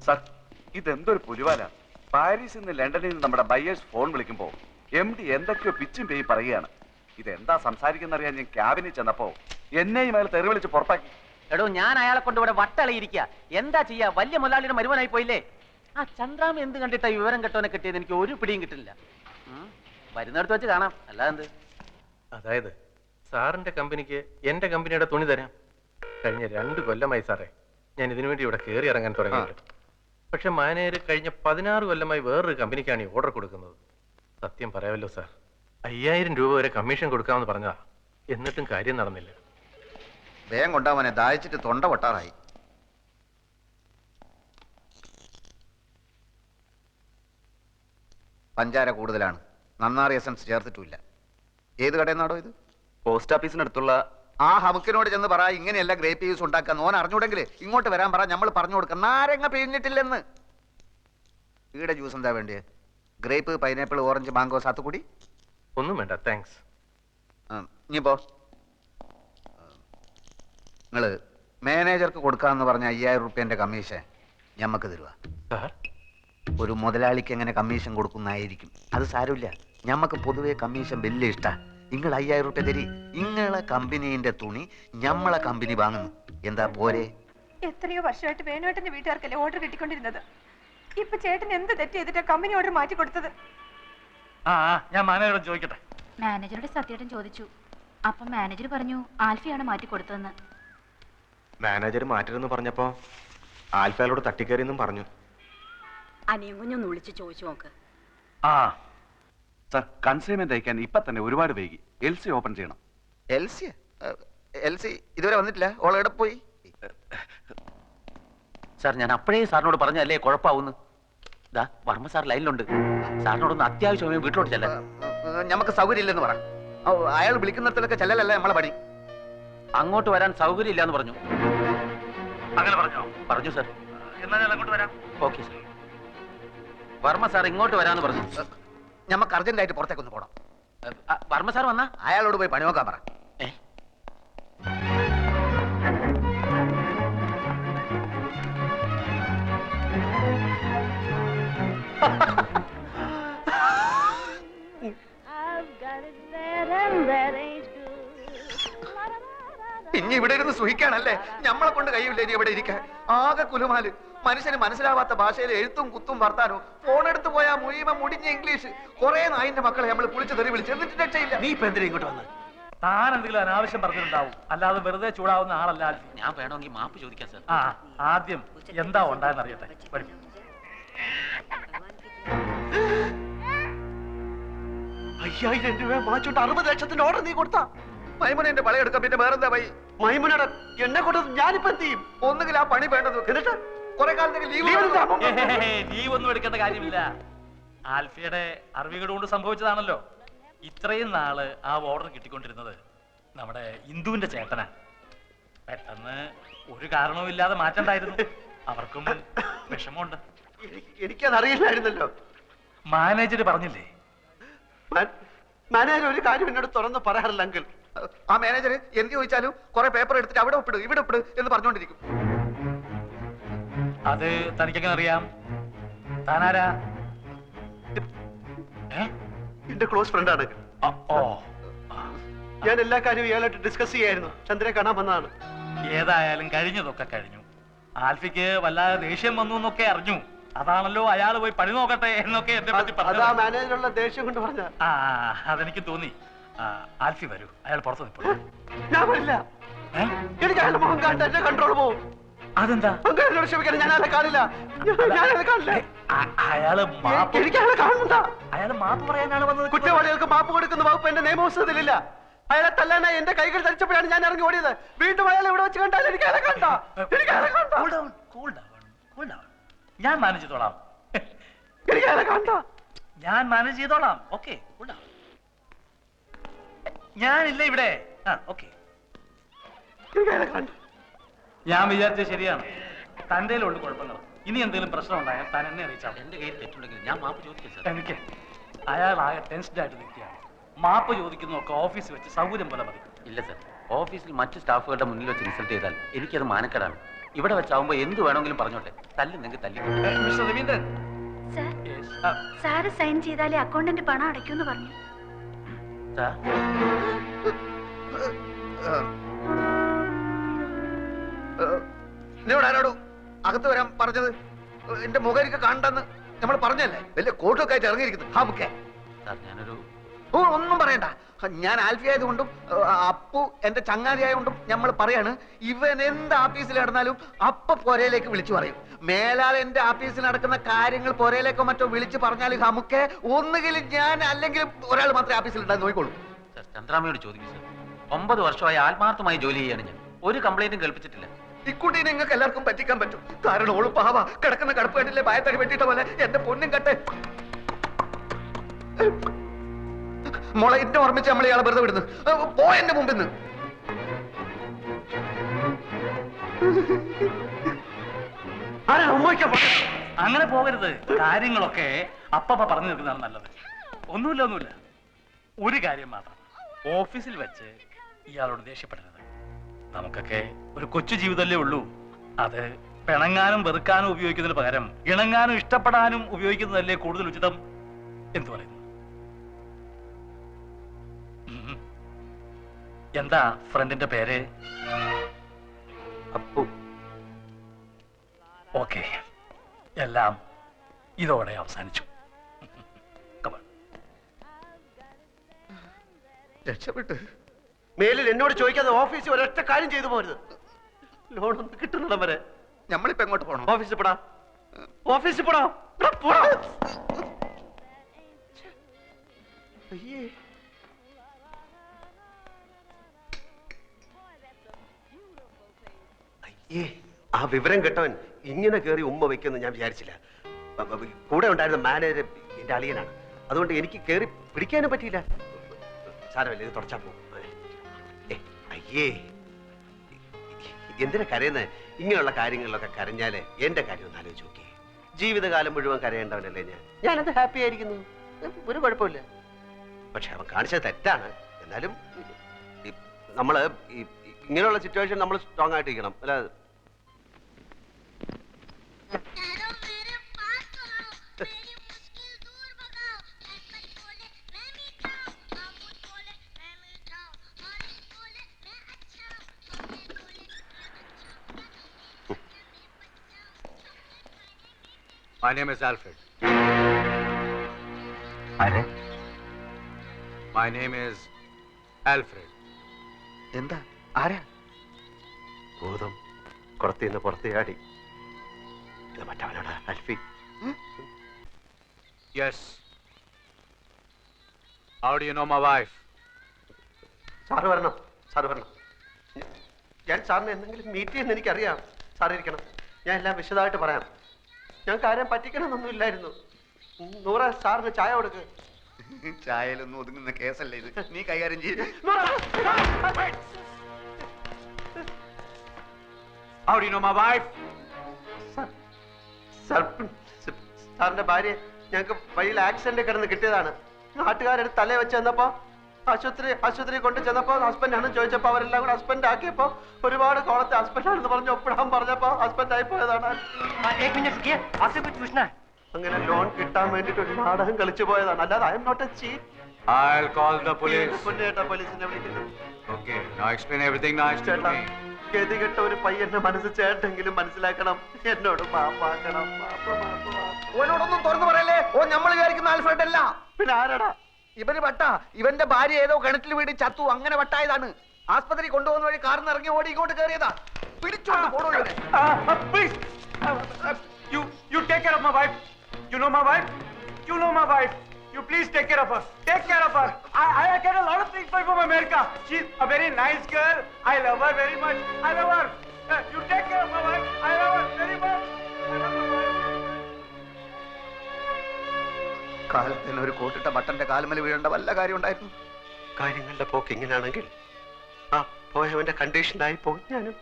Sir, ഇതെന്തൊരു പുലിവാല. പാരീസിൽ നിന്ന് ലണ്ടനിൽ നിന്ന് നമ്മുടെ ബയേഴ്സ് ഫോൺ വിളിക്കുമ്പോൾ MD എന്തൊക്കെയോ പിച്ചും പേയി പറയുകയാണ്. ഇതെന്താ സംസാരിക്കുന്നറിയാൻ ഞാൻ ക്യാബിനിൽ ചെന്നപ്പോ എന്നെയും അയാൾ തെറി വിളിച്ച് പുറത്താക്കി. എടോ, ഞാൻ അയാളെ കൊണ്ട് ഇവിടെ വട്ടളയിരിക്കുക. എന്താ ചെയ്യാ, വലിയ മുതലാളിയുടെ മരുവനായി പോയില്ലേ. ആ ചന്ദ്രാമ എന്ത് കണ്ടിട്ടാ വിവരം കെട്ടോനെ കിട്ടിയത് എനിക്ക് ഒരു പിടിയും കിട്ടില്ല. വരുന്നിടത്ത് വെച്ച് കാണാം, അല്ലാതെ. അതായത് സാറിന്റെ കമ്പനിക്ക് എന്റെ കമ്പനിയുടെ തുണി തരാം. കഴിഞ്ഞ 2 കൊല്ലമായി സാറേ ഞാൻ ഇതിനു വേണ്ടി ഇവിടെ കയറി ഇറങ്ങാൻ തുടങ്ങിയിട്ട്. പക്ഷെ മാനേജർ കഴിഞ്ഞ 16 കൊല്ലമായി വേറൊരു കമ്പനിക്കാണ് ഈ ഓർഡർ കൊടുക്കുന്നത്. സത്യം പറയാമല്ലോ സാർ, 5000 രൂപ വരെ കമ്മീഷൻ കൊടുക്കാമെന്ന് പറഞ്ഞതാ. എന്നിട്ടും കാര്യം നടന്നില്ല. വേഗം കൊണ്ടാവനെ, ദാഹിച്ചിട്ട് തൊണ്ട പൊട്ടാറായി. പഞ്ചാര കൂടുതലാണ്, നന്നാറി എസൻസ് ചേർത്തിട്ടുമില്ല. ഏത് കടയിൽ നിന്നാടോ ഇത്? പോസ്റ്റ് ഓഫീസിനടുത്തുള്ള ആ ഹമുക്കിനോട് ചെന്ന് പറ, ഇങ്ങനെയല്ല ഗ്രേപ്പ് ജ്യൂസ് ഉണ്ടാക്കാൻ. ഓൻ അറിഞ്ഞൂടെങ്കിൽ ഇങ്ങോട്ട് വരാൻ പറ, നമ്മൾ പറഞ്ഞു കൊടുക്കാം. നാരങ്ങ പിഴിഞ്ഞിട്ടില്ലെന്ന്. ഈടെ ജ്യൂസ് എന്താ വേണ്ടിയത്? Grape, pineapple, orange, mango, sathukudi? ഒന്നും വേണ്ട, താങ്ക്സ്. ഇനിയിപ്പോ നിങ്ങള് മാനേജർക്ക് കൊടുക്കാന്ന് പറഞ്ഞ 5000 റുപ്യന്റെ കമ്മീഷൻ ഞമ്മക്ക് തരുക. ഒരു മുതലാളിക്ക് എങ്ങനെ കമ്മീഷൻ കൊടുക്കുന്നതായിരിക്കും. അത് സാരമില്ല, ഞമ്മക്ക് പൊതുവെ കമ്മീഷൻ വലിയ ഇഷ്ടാ. നിങ്ങൾ 5000 റുപ്യ തരി. നിങ്ങളെ കമ്പനീന്റെ തുണി ഞമ്മളെ കമ്പനി വാങ്ങുന്നു. എന്താ പോരെ? എത്രയോ വർഷമായിട്ട് വേണുവേട്ടന്റെ വീട്ടുകാർക്കല്ലേ ഓർഡർ കിട്ടിക്കൊണ്ടിരുന്നത്. ഇപ്പൊ ചേട്ടൻ എന്ത് തെറ്റ് ചെയ്തിട്ടാ കമ്പനി ഓർഡർ മാറ്റി കൊടുത്തത്? ഞാൻ മാനേജറോട് ചോദിക്കട്ടെ. മാനേജറുടെ സത്യേട്ടൻ ചോദിച്ചു. അപ്പൊ മാനേജർ പറഞ്ഞു ആൽഫിയാണ് മാറ്റി കൊടുത്തതെന്ന്. മാനേജർ മാറ്റരുതെന്ന് പറഞ്ഞപ്പോ ആൽഫയോട് തട്ടിക്കയറിയെന്നും പറഞ്ഞു. അനിയും കുഞ്ഞൊന്ന് വിളിച്ച് ചോദിച്ചു നോക്ക്. സർ, കൺസൈൻമെന്റ് അയക്കാൻ ഇപ്പൊ തന്നെ ഒരുപാട് വൈകി. LC ഓപ്പൺ ചെയ്യണം. LC ഇതുവരെ വന്നിട്ടില്ല. ഓൾ എവിടെ പോയി? സാർ, ഞാൻ അപ്പോഴേ സാറിനോട് പറഞ്ഞല്ലേ കുഴപ്പമാവുന്നു. ഇതാ വർമ്മ സാർ ലൈനിലുണ്ട്. സാറിനോടൊന്ന് അത്യാവശ്യമായി വീട്ടിലോട്ട് ചെല്ലാൻ. നമുക്ക് സൗകര്യം ഇല്ലെന്ന് പറ. അയാൾ വിളിക്കുന്നിടത്തൊക്കെ ചെല്ലലല്ല നമ്മളെ പണി. അങ്ങോട്ട് വരാൻ സൗകര്യം ഇല്ലാന്ന് പറഞ്ഞു. അങ്ങനെ പറഞ്ഞോ? പറഞ്ഞു സാർ. എന്നാ ഞാൻ അങ്ങോട്ട് വരാം. Okay sir. വർമ്മ സാർ ഇങ്ങോട്ട് വരാന്ന് പറഞ്ഞു. നമുക്ക് അർജന്റായിട്ട് പുറത്തേക്കൊന്ന് പോകണം. വർമ്മ സാർ വന്നാ അയാളോട് പോയി പണി നോക്കാൻ പറ. ഇനി ഇവിടെ ഇരുന്ന് സുഖിക്കാണല്ലേ? ഞമ്മളെ കൊണ്ട് കഴിയില്ല ഇനി ഇവിടെ ഇരിക്കാൻ. ആകെ കുലുമാല്. മനുഷ്യന് മനസ്സിലാവാത്ത ഭാഷയിൽ എഴുത്തും കുത്തും വർത്താനോ. ഫോണെടുത്ത് പോയാ മുഴുവൻ മുടിഞ്ഞ ഇംഗ്ലീഷ്. കുറെ നായിന്റെ മക്കളെ നമ്മൾ കുളിച്ച് തെറി വിളിച്ച് എന്നിട്ട് രക്ഷയില്ല. നീ ഇപ്പൊ എന്തിനാ ഇങ്ങോട്ട് വന്ന്? താൻ എന്തെങ്കിലും അനാവശ്യം പറഞ്ഞിട്ടുണ്ടാവും, അല്ലാതെ വെറുതെ ചൂടാവുന്ന ആളല്ല. ഞാൻ വേണമെങ്കിൽ മാപ്പ് ചോദിക്കാം സാർ. ആദ്യം എന്താ ഉണ്ടായെന്ന് അറിയട്ടെ. 5000 രൂപ വാങ്ങിച്ചോണ്ട് 60 ലക്ഷത്തിന്റെ ഓർഡർ നീ കൊടുത്താ? മൈമുനെ പളയെടുക്കാൻ പിന്നെ വേറെന്താ വൈ? മൈമുനയുടെ എന്നെ കൊടുത്ത് ഞാനിപ്പോ എന്ത് ചെയ്യും? ഒന്നുകിൽ ആ പണി വേണ്ടത് എന്നിട്ട് കുറെ കാലത്തേക്ക് ലീവ് ഒന്നും എടുക്കേണ്ട കാര്യമില്ല. ആൽഫിയുടെ അറിവുകൾ കൊണ്ട് സംഭവിച്ചതാണല്ലോ. ഇത്രയും നാള് ആ ഓർഡർ കിട്ടിക്കൊണ്ടിരുന്നത് നമ്മുടെ ഇന്ദുവിന്റെ ചേട്ടനാ. പെട്ടെന്ന് ഒരു കാരണവും ഇല്ലാതെ മാറ്റണ്ടായിരുന്നു. അവർക്കും വിഷമമുണ്ട്. എനിക്കത് അറിയില്ലായിരുന്നല്ലോ. മാനേജർ പറഞ്ഞില്ലേ? മാനേജർ ഒരു കാര്യം എന്നോട് തുറന്ന് പറയാറില്ല അങ്കിൾ. ആ മാനേജർ എന്ത് ചോദിച്ചാലും കുറെ പേപ്പർ എടുത്തിട്ട് അവിടെ ഒപ്പിട് ഇവിടെ ഒപ്പിട് എന്ന് പറഞ്ഞുകൊണ്ടിരിക്കും. അത് തനിക്കെങ്ങനെ അറിയാം? താനാരാ? എന്റെ ക്ലോസ് ഫ്രണ്ടാണ്. ഞാൻ എല്ലാ കാര്യവും ഇയാളായിട്ട് ഡിസ്കസ് ചെയ്യായിരുന്നു. ചന്ദ്രനെ കാണാൻ വന്നതാണ്. ഏതായാലും കഴിഞ്ഞതൊക്കെ കഴിഞ്ഞു. ആൽഫിക്ക് വല്ലാതെ ദേഷ്യം വന്നു എന്നൊക്കെ അറിഞ്ഞു. അതാണല്ലോ അയാൾ പോയി പണി നോക്കട്ടെ എന്നൊക്കെ എന്നെ പറ്റി പറഞ്ഞു. മാനേജറുള്ള ദേഷ്യം കൊണ്ട് പറഞ്ഞ. അതെനിക്ക് തോന്നി. ആൽഫി വരൂ, അയാൾ പുറത്ത് നിൽപ്പോ. ഞാൻ വരില്ല. എനിക്ക് അയാളുടെ മുഖം കാണാൻ എന്റെ കൺട്രോൾ പോകും. അതെന്താ? എന്നോട് ക്ഷമിക്കണം, ഞാൻ അയാളെ കാണില്ല. അയാൾ മാപ്പ് പറയാനാണ് വന്നത്. കുറ്റവാളികൾക്ക് മാപ്പ് കൊടുക്കുന്ന വകുപ്പ് എന്റെ നിയമപുസ്തകത്തിലില്ല. അയാളെ തല്ലാനായി എന്റെ കൈകൾ ധരിച്ചപ്പോഴാണ് ഞാൻ ഇറങ്ങി ഓടിയത്. വീണ്ടും അയാൾ ഇവിടെ വെച്ച് കണ്ടാൽ എനിക്ക് അയാളെ കണ്ട. ഞാൻ മാനേജ് ചെയ്തോളാം. എനിക്ക് അയാളെ കണ്ട. ഞാൻ മാനേജ് ചെയ്തോളാം. ഓക്കെ, ഞാനില്ല ഇവിടെ. ഓക്കെ, ഞാൻ വിചാരിച്ചത് ശരിയാണ്. തന്റെ ഉള്ളു കുഴപ്പങ്ങൾ. ഇനി എന്തെങ്കിലും പ്രശ്നം ഉണ്ടായാൽ താൻ എന്നെ അറിയിച്ചാൽ. എന്റെ കയ്യിൽ തെറ്റുണ്ടെങ്കിൽ ഞാൻ മാപ്പ് ചോദിക്കാം സാർ. എനിക്ക് അയാൾ ആകെ ടെൻസ്ഡ് ആയിട്ട് നിൽക്കുകയാണ്. മാപ്പ് ചോദിക്കുന്നതൊക്കെ ഓഫീസിൽ വെച്ച് സൗകര്യം പോലെ മതി. ഇല്ല സാർ, ഓഫീസിൽ മറ്റു സ്റ്റാഫുകളുടെ മുന്നിൽ വെച്ച് ഇൻസൾട്ട് ചെയ്താൽ എനിക്കത് മാനക്കേടാണ്. ഇവിടെ വെച്ചാവുമ്പോ എന്ത് വേണമെങ്കിലും പറഞ്ഞോട്ടെ. തല്ലുന്നെങ്കിൽ തല്ലി. Mister Raveendran. Sir sir sign ചെയ്താലേ അക്കൗണ്ടന്റ് പണം അടയ്ക്കുമെന്ന് പറഞ്ഞു. സാർ എന്നോട് ആരോടോ അകത്ത് വരാൻ പറഞ്ഞത്? എന്റെ മുഖം എനിക്ക് കണ്ടെന്ന് നമ്മൾ പറഞ്ഞല്ലേ? വലിയ കോട്ടൊക്കെ ആയിട്ട് ഇറങ്ങിയിരിക്കുന്നു. സാർ ഞാനൊരു ഒന്നും പറയണ്ട. ഞാൻ ആൽഫി ആയതുകൊണ്ടും അപ്പു എന്റെ ചങ്ങാതി ആയതുകൊണ്ടും നമ്മൾ പറയാണ്, ഇവൻ എന്ത് ആഫീസിൽ നടന്നാലും അപ്പ പൊരയിലേക്ക് വിളിച്ചു പറയും. മേലാൽ എന്റെ ആഫീസിൽ നടക്കുന്ന കാര്യങ്ങൾ പൊരയിലേക്കോ മറ്റോ വിളിച്ചു പറഞ്ഞാൽ നമുക്ക് ഒന്നുകിൽ ഞാൻ അല്ലെങ്കിൽ ഒരാൾ മാത്രമേ ആഫീസിൽ ഉണ്ടായി നോക്കിക്കോളൂ. സാർ ചന്ദ്രാമയോട് ചോദിക്കും സാർ. 9 വർഷമായി ആത്മാർത്ഥമായി ജോലി ചെയ്യാണ് ഞാൻ. ഒരു കംപ്ലൈന്റും കേൾപ്പിച്ചിട്ടില്ല. ഇക്കുട്ടി നിങ്ങൾക്ക് എല്ലാവർക്കും പറ്റിക്കാൻ പറ്റും. കാരണം ഓള് പാവ കിടക്കുന്ന കടപ്പ് കണ്ടില്ലേ, ഭയത്തടി വെട്ടിട്ട പോലെ. എന്റെ പൊന്നും കട്ടെ മോളെ ഇന്നെ ഓർമ്മിച്ച് നമ്മൾ ഇയാളെ വെറുതെ വിടുന്നു. പോ എന്റെ മുമ്പിൽ നിന്ന്. അങ്ങനെ പോകരുത്. കാര്യങ്ങളൊക്കെ അപ്പ പറഞ്ഞു നിൽക്കുന്നതാണ് നല്ലത്. ഒന്നുമില്ല. ഒരു കാര്യം മാത്രം, ഓഫീസിൽ വെച്ച് ഇയാളോട് ദേഷ്യപ്പെടരുത്. നമുക്കൊക്കെ ഒരു കൊച്ചു ജീവിതമല്ലേ ഉള്ളൂ. അത് പിണങ്ങാനും വെറുക്കാനും ഉപയോഗിക്കുന്നതിന് പകരം ഇണങ്ങാനും ഇഷ്ടപ്പെടാനും ഉപയോഗിക്കുന്നതല്ലേ കൂടുതൽ ഉചിതം. എന്തു പറയുന്നു? എന്താ ഫ്രണ്ടിന്റെ പേര്? അപ്പു. ഓക്കെ, എല്ലാം ഇതോടെ അവസാനിച്ചു. രക്ഷപ്പെട്ട് മേലിൽ എന്നോട് ചോദിക്കാതെ ഓഫീസിൽ ഒരൊറ്റ കാര്യം ചെയ്തു പോരുത്. ലോണൊന്ന് കിട്ടുന്നിടം വരെ. നമ്മളിപ്പോ എങ്ങോട്ട് പോകണം? ഓഫീസിൽ പോടാ. ഓഫീസിൽ പോടാ. അയ്യേ, ആ വിവരം കേട്ടവൻ ഇങ്ങനെ കയറി ഉമ്മ വയ്ക്കുമെന്ന് ഞാൻ വിചാരിച്ചില്ല. കൂടെ ഉണ്ടായിരുന്ന മാനേജർ എന്റെ അളിയനാണ്. അതുകൊണ്ട് എനിക്ക് കയറി പിടിക്കാനും പറ്റിയില്ല. സാരമല്ല, ഇത് തുടച്ചാ പോകും. അയ്യേ, എന്തിനാ കരയുന്നത്? ഇങ്ങനെയുള്ള കാര്യങ്ങളിലൊക്കെ കരഞ്ഞാല് എന്റെ കാര്യം ഒന്ന് ആലോചിച്ച് നോക്കി. ജീവിതകാലം മുഴുവൻ കരയേണ്ടവനല്ലേ ഞാനത് ഹാപ്പി ആയിരിക്കുന്നു. ഒരു കുഴപ്പമില്ല. പക്ഷെ അവൻ കാണിച്ചത് തെറ്റാണ്. എന്നാലും നമ്മള് ഇങ്ങനെയുള്ള സിറ്റുവേഷൻ നമ്മൾ സ്ട്രോങ് ആയിട്ടിരിക്കണം. അല്ലാതെ My name is Alfred. My name is Alfred. എന്താ? ആരാ? ഭൂതം കുറത്തിന്ന് പുറത്തേയാടി. മറ്റവനാണ് അൽഫി. Yes. How do you know my wife? Sir വരണം. ഞാൻ സാറിനെ എന്തെങ്കിലും മീറ്റ് ചെയ്യുന്ന എനിക്കറിയാം. സാറ് ഇരിക്കണം. ഞാൻ എല്ലാം വിശദമായിട്ട് പറയാം. ഞാൻ കാര്യം പറ്റിക്കണമെന്നൊന്നും ഇല്ലായിരുന്നു. നൂറ, സാറിന് ചായ കൊടുക്ക്. ചായയിലൊന്നും ഒതുങ്ങുന്ന കേസല്ലേ ഇത്. നീ കൈകാര്യം ചെയ്ത്. How do you know my wife? സാറിന്റെ ഭാര്യ ഞങ്ങൾക്ക് വഴിയിൽ ആക്സിഡന്റ് കിടന്ന് കിട്ടിയതാണ്. നാട്ടുകാരെടുത്ത് തലേ വെച്ച് ചെന്നപ്പോ ആശുപത്രി കൊണ്ട് ചെന്നപ്പോ ഹസ്ബൻഡ് ആണെന്ന് ചോദിച്ചപ്പോ അവരെല്ലാം കൂടെ ഹസ്ബൻഡ് ആക്കിയപ്പോ ഒരുപാട് കോളത്തെ ഹസ്ബൻഡ് ആണെന്ന് പറഞ്ഞു ഒപ്പിടാൻ പറഞ്ഞപ്പോ ഹസ്ബൻഡ് ആയി പോയതാണ്. അങ്ങനെ ലോൺ കിട്ടാൻ വേണ്ടിട്ട് ഒരു നാടകം കളിച്ചു പോയതാണ്. അല്ലാതെ I am not a cheat. I'll call the police. പോലീസിനെ വിളിക്കുന്നത്. Okay, now explain everything nice to me. ഗതികെട്ട ഒരു പയ്യന്റെ മനസ്സ് ചേട്ടെങ്കിലും മനസ്സിലാക്കണം. എന്നോട് മാപ്പാക്കണം. ഓനോടൊന്നും തുറന്നു പറയല്ലേ. ഓ നമ്മൾ വിചാരിക്കുന്ന ആൽഫ്രഡ് അല്ല. പിന്നെ ആരാടാ? ഇവന് വട്ട. ഇവന്റെ ഭാര്യ ഏതോ കിണറ്റിൽ വീട് ചത്തു. അങ്ങനെ വട്ടായതാണ്. ആസ്പത്രി കൊണ്ടുപോകുന്ന വഴി കാറിന് ഇറങ്ങി ഓടി ഇങ്ങോട്ട് കയറിയതാ. പിടിച്ചോണ്ട് പോണോ ഇവനെ? You take care of my wife. You know my wife. You know my wife. You please take care of her. Take care of her. I get a lot of things from America. She's a very nice girl. I love her very much. I love her. You take care of my wife. I love her very much. I love my wife. കാലത്തിന് ഒരു കോട്ടിട്ട ബട്ടന്റെ കാലുമല വീഴേണ്ട വല്ല കാര്യം ഉണ്ടായിരുന്നു? കാര്യങ്ങളുടെ പോക്ക് ഇങ്ങനെയാണെങ്കിൽ ആ പോയവന്റെ കണ്ടീഷനായി പോകും ഞാനും.